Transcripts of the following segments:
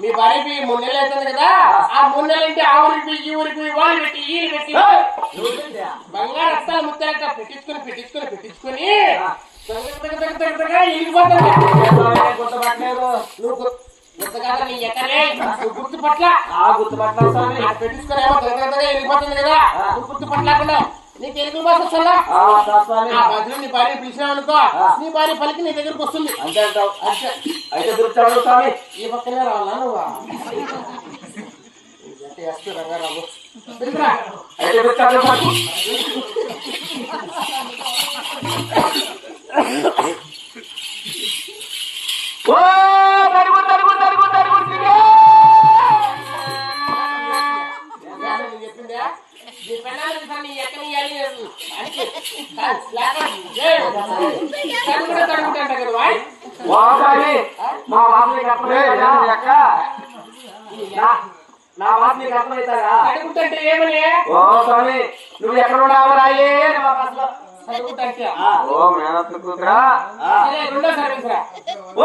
మీ భార్యకి 3 నెలలు అవుతుంది కదా ఆ 3 నెలలు ఇంటి ఆ ఊరికి ఈ ఊరికి వాళ్ళు పెట్టి ఈ పెట్టి బంగారు రక్తాలు ముత్తాలట పెట్టించుకొని నీ ఎక్కలే గుర్తుపట్ల పెట్టించుకునేమో వెళ్ళిపోతుంది కదా గుర్తుపట్టలేకుండా నీకు తెలుగు భాష వస్తుందా బదులు నీ భార్య పిలిచినావనుకో నీ భార్య పలికి నీ దగ్గరకు వస్తుంది అంతే అంటావు. అయితే దొరుకుతాడు స్వామి ఈ పక్కనే రావాలా నువ్వు రంగారావు అయితే దొరుకుతాడు చెప్పిందా నీ పెళ్ళాలి ఎక్కడ నా బాధ నీకు అర్థమవుతారా అడుగుతుంటే ఏమని ఓ స్వామి నువ్వు ఎక్కడ ఉండవరాయే ఓ మేనత్త కూతురా రెండో సర్వీస్ రా ఓ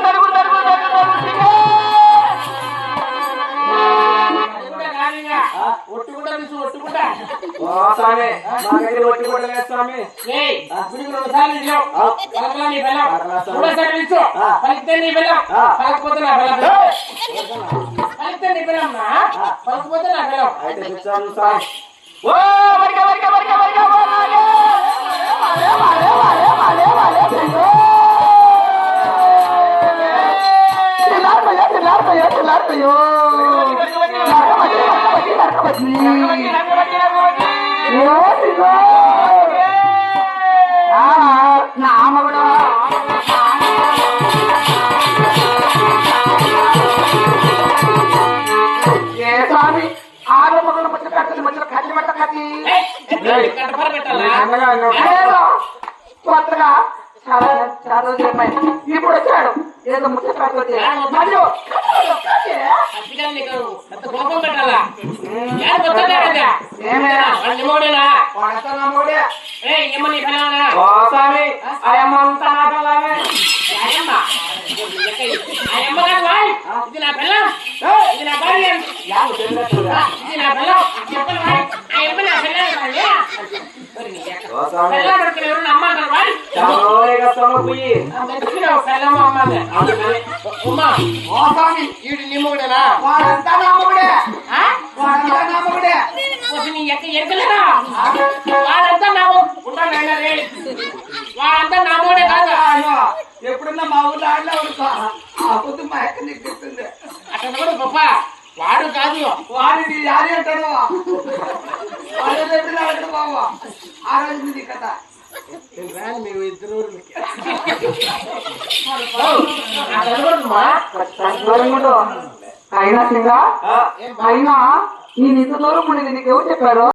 తరుగు తరుగు తరుగు ఒట్టుకుంటా ఒట్టుకుంటా ఓ స్వామి నా దగ్గర ఒట్టుకుంటా లేదు స్వామి రెండు సార్లు పలకలా నీ బెల్లం మూడో సార్లు ఇచ్చు పలికితే నీ బెల్లం పలకపోతే నా బెల్లం పలికితే నీ బెల్లం పలకపోతే నా బెల్లం అయితే తెచ్చాను స్వామి ఓ వరిక వరిక వరిక వరిక కొత్తగా చాలా రోజులు ఇప్పుడు వచ్చాడు ఏదో ముచ్చట నిమ్మగుడేనా వాడంతా నమ్మగుడే ఎక్కలేరా వాడంతా వాడంతా నమ్మగుడే కాదు ఎప్పుడన్నా మా ఊళ్ళో ఆడలే పొద్దు మా ఎక్క నీకు చెప్తుంది అక్కడ కూడా గొప్ప వాడు కాదు వాడిని యారీ అంటాడు వాడు ఎప్పుడు ఆడతాడు బాబు ఆ రోజు ఉంది కథ మేము ఇద్దరు ఉందమ్మా. అయినా సింగా అయినా నేను ఇంత దూరం ఉండేది నీకు ఎవరు చెప్పారు?